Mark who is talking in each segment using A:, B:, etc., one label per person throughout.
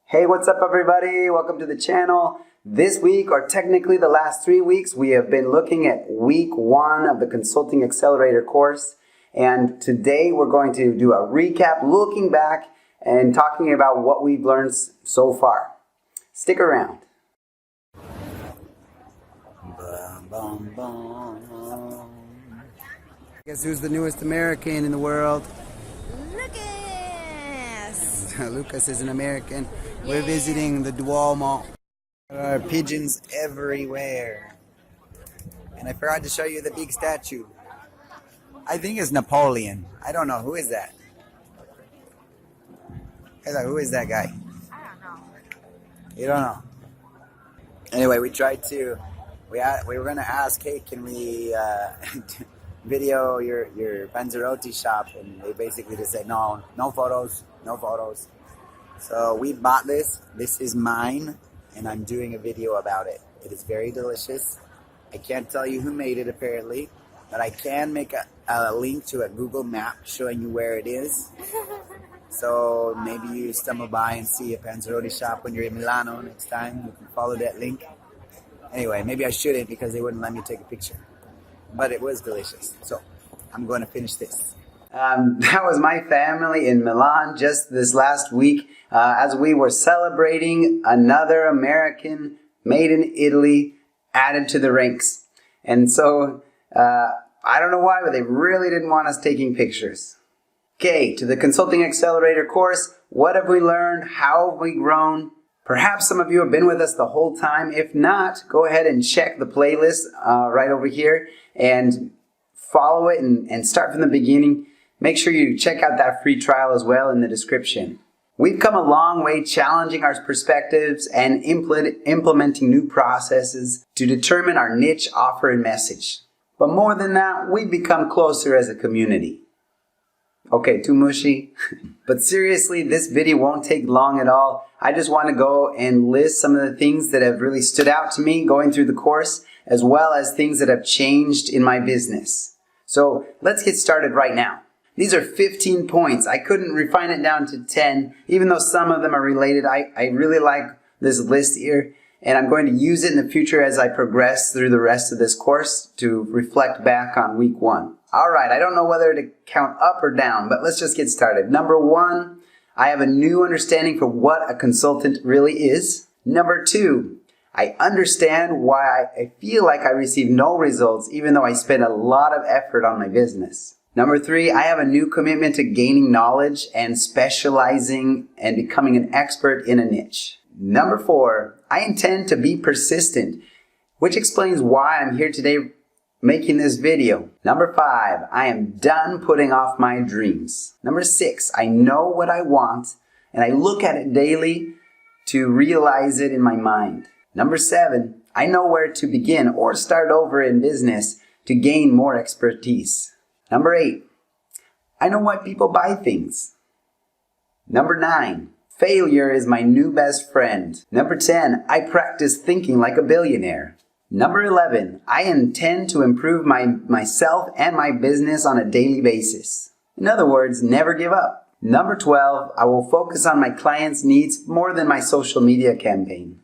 A: Hey, what's up everybody? Welcome to the channel. This week, or technically the last 3 weeks, we have been looking at week 1 of the Consulting Accelerator course. And today we're going to do a recap, looking back and talking about what we've learned so far. Stick around. Guess who's the newest American in the world? Lucas is an American. We're visiting the Duomo. There are pigeons everywhere. And I forgot to show you the big statue. I think it's Napoleon. I don't know. Who is that? Who is that guy?
B: I don't know.
A: You don't know? Anyway, we tried to... We were going to ask, hey, can we video your panzerotti shop? And they basically just said, no photos. No photos. So we bought this. This is mine, and I'm doing a video about it. It is very delicious. I can't tell you who made it apparently, but I can make a link to a Google map showing you where it is. So maybe you stumble by and see a panzerotti shop when you're in Milano next time. You can follow that link. Anyway, maybe I shouldn't because they wouldn't let me take a picture. But it was delicious. So I'm going to finish this. That was my family in Milan just this last week as we were celebrating another American made in Italy added to the ranks. And so I don't know why, but they really didn't want us taking pictures. Okay, to the Consulting Accelerator course, what have we learned? How have we grown? Perhaps some of you have been with us the whole time. If not, go ahead and check the playlist right over here and follow it and start from the beginning. Make sure you check out that free trial as well in the description. We've come a long way challenging our perspectives and implementing new processes to determine our niche, offer, and message. But more than that, we've become closer as a community. Okay, too mushy. But seriously, this video won't take long at all. I just want to go and list some of the things that have really stood out to me going through the course, as well as things that have changed in my business. So let's get started right now. These are 15 points. I couldn't refine it down to 10, even though some of them are related. I really like this list here, and I'm going to use it in the future as I progress through the rest of this course to reflect back on week 1. All right, I don't know whether to count up or down, but let's just get started. Number 1, I have a new understanding for what a consultant really is. Number 2, I understand why I feel like I receive no results even though I spend a lot of effort on my business. Number 3, I have a new commitment to gaining knowledge and specializing and becoming an expert in a niche. Number 4, I intend to be persistent, which explains why I'm here today making this video. Number 5, I am done putting off my dreams. Number 6, I know what I want and I look at it daily to realize it in my mind. Number 7, I know where to begin or start over in business to gain more expertise. Number 8, I know why people buy things. Number 9, failure is my new best friend. Number 10, I practice thinking like a billionaire. Number 11, I intend to improve myself and my business on a daily basis. In other words, never give up. Number 12, I will focus on my clients' needs more than my social media campaign.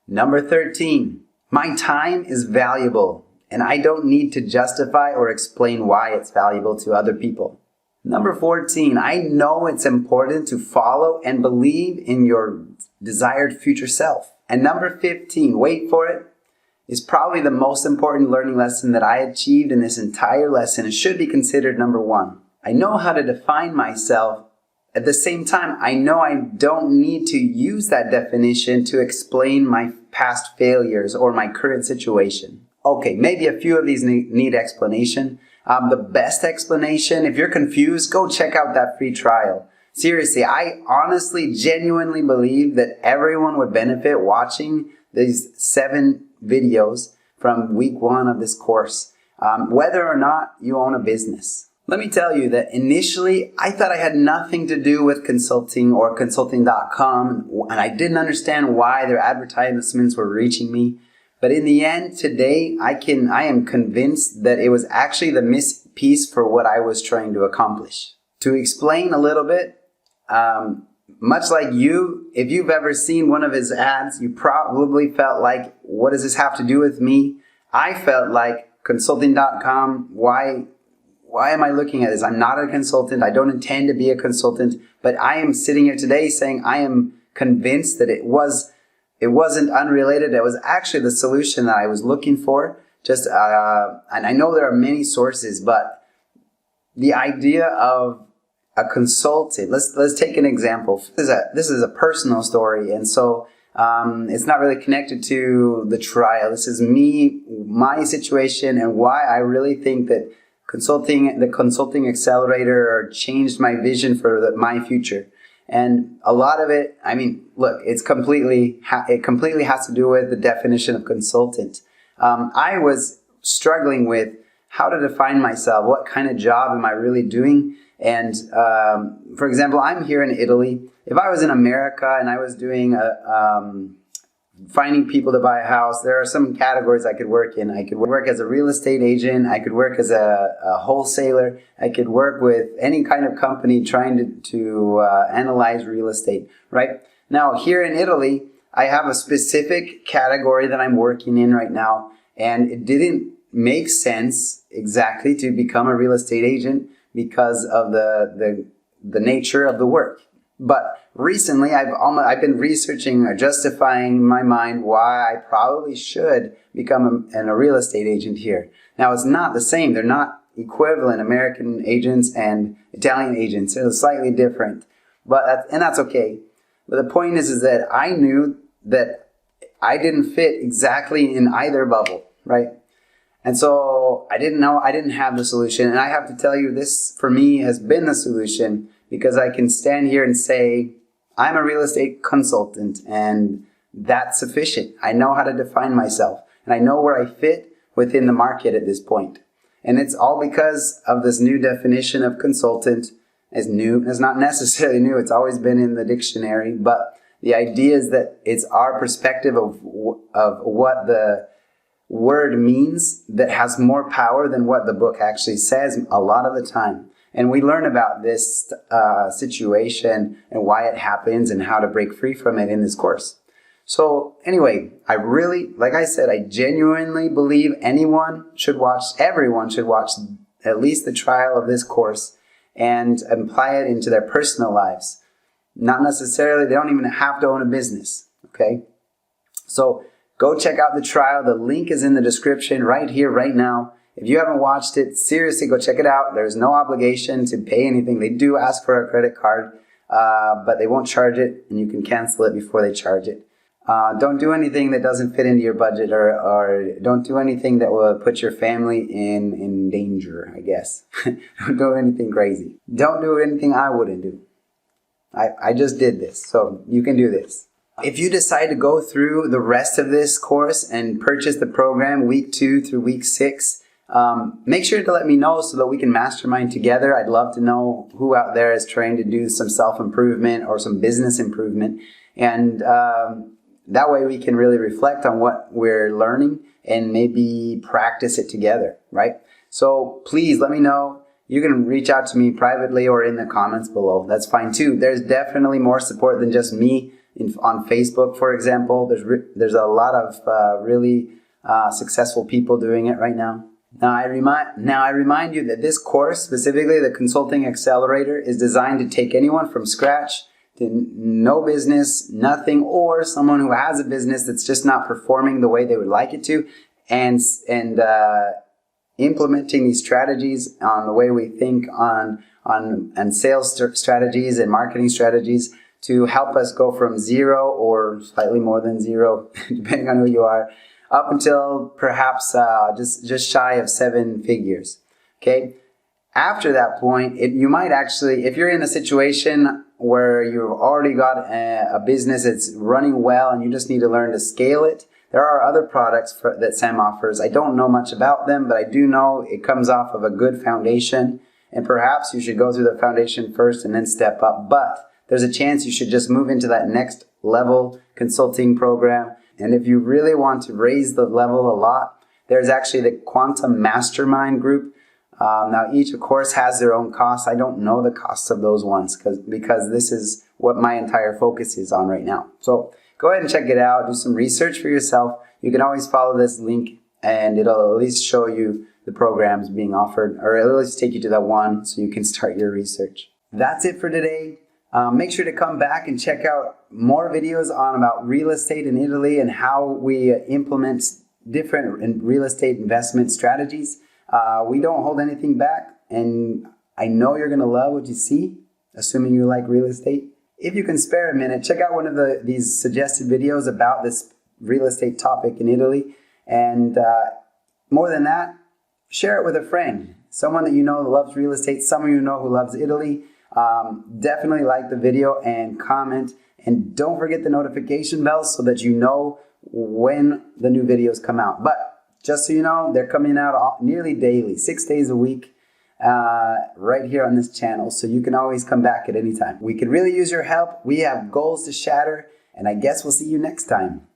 A: Number 13, my time is valuable, and I don't need to justify or explain why it's valuable to other people. Number 14, I know it's important to follow and believe in your desired future self. And number 15, wait for it, is probably the most important learning lesson that I achieved in this entire lesson. It should be considered number 1. I know how to define myself. At the same time, I know I don't need to use that definition to explain my past failures or my current situation. Okay, maybe a few of these need explanation. The best explanation, if you're confused, go check out that free trial. Seriously, I honestly, genuinely believe that everyone would benefit watching these 7 videos from week 1 of this course, whether or not you own a business. Let me tell you that initially, I thought I had nothing to do with consulting or consulting.com, and I didn't understand why their advertisements were reaching me. But in the end, today, I am convinced that it was actually the missing piece for what I was trying to accomplish. To explain a little bit, much like you, if you've ever seen one of his ads, you probably felt like, what does this have to do with me? I felt like consulting.com, why am I looking at this? I'm not a consultant. I don't intend to be a consultant, but I am sitting here today saying I am convinced that it wasn't unrelated. It was actually the solution that I was looking for. And I know there are many sources, but the idea of a consultant, let's take an example. This is a personal story, and so it's not really connected to the trial. This is my situation, and why I really think that the Consulting Accelerator changed my vision for my future. And a lot of it, I mean, look, it completely has to do with the definition of consultant. I was struggling with how to define myself. What kind of job am I really doing? And for example, I'm here in Italy. If I was in America and I was doing finding people to buy a house, there are some categories I could work in. I could work as a real estate agent. I could work as a wholesaler. I could work with any kind of company trying to analyze real estate, right? Now, here in Italy, I have a specific category that I'm working in right now, and it didn't make sense exactly to become a real estate agent because of the nature of the work. But recently, I've been researching or justifying in my mind why I probably should become a real estate agent here. Now, it's not the same. They're not equivalent. American agents and Italian agents. They're slightly different. And that's okay. But the point is that I knew that I didn't fit exactly in either bubble, right? And so I didn't have the solution. And I have to tell you, this for me has been the solution, because I can stand here and say, I'm a real estate consultant, and that's sufficient. I know how to define myself, and I know where I fit within the market at this point. And it's all because of this new definition of consultant. It's new. It's not necessarily new. It's always been in the dictionary. But the idea is that it's our perspective of what the word means that has more power than what the book actually says a lot of the time. And we learn about this situation and why it happens and how to break free from it in this course. So anyway, like I said, I genuinely believe everyone should watch at least the trial of this course and apply it into their personal lives. Not necessarily, they don't even have to own a business, okay? So go check out the trial. The link is in the description right here, right now. If you haven't watched it, seriously, go check it out. There's no obligation to pay anything. They do ask for a credit card, but they won't charge it, and you can cancel it before they charge it. Don't do anything that doesn't fit into your budget, or don't do anything that will put your family in danger, I guess. Don't do anything crazy. Don't do anything I wouldn't do. I just did this, so you can do this. If you decide to go through the rest of this course and purchase the program week 2 through week 6, make sure to let me know so that we can mastermind together. I'd love to know who out there is trying to do some self-improvement or some business improvement. And that way we can really reflect on what we're learning and maybe practice it together, right? So please let me know. You can reach out to me privately or in the comments below. That's fine too. There's definitely more support than just me on Facebook, for example. There's a lot of really successful people doing it right now. Now I remind you that this course, specifically the Consulting Accelerator, is designed to take anyone from scratch to no business, nothing, or someone who has a business that's just not performing the way they would like it to, and implementing these strategies on the way we think on sales strategies and marketing strategies to help us go from 0 or slightly more than 0, depending on who you are, up until perhaps just shy of 7 figures, okay? After that point, you might actually, if you're in a situation where you've already got a business that's running well and you just need to learn to scale it, there are other products that Sam offers. I don't know much about them, but I do know it comes off of a good foundation, and perhaps you should go through the foundation first and then step up. But there's a chance you should just move into that next level consulting program. And if you really want to raise the level a lot, there's actually the Quantum Mastermind group. Now each course has their own costs. I don't know the costs of those ones because this is what my entire focus is on right now. So go ahead and check it out. Do some research for yourself. You can always follow this link and it'll at least show you the programs being offered, or it'll at least take you to that one so you can start your research. That's it for today. Make sure to come back and check out more videos on about real estate in Italy and how we implement different real estate investment strategies. We don't hold anything back, and I know you're going to love what you see, assuming you like real estate. If you can spare a minute, check out one of these suggested videos about this real estate topic in Italy. And more than that, share it with a friend, someone that you know loves real estate, someone you know who loves Italy. Definitely like the video and comment. And don't forget the notification bell so that you know when the new videos come out. But just so you know, they're coming out nearly daily, 6 days a week, right here on this channel. So you can always come back at any time. We could really use your help. We have goals to shatter, and I guess we'll see you next time.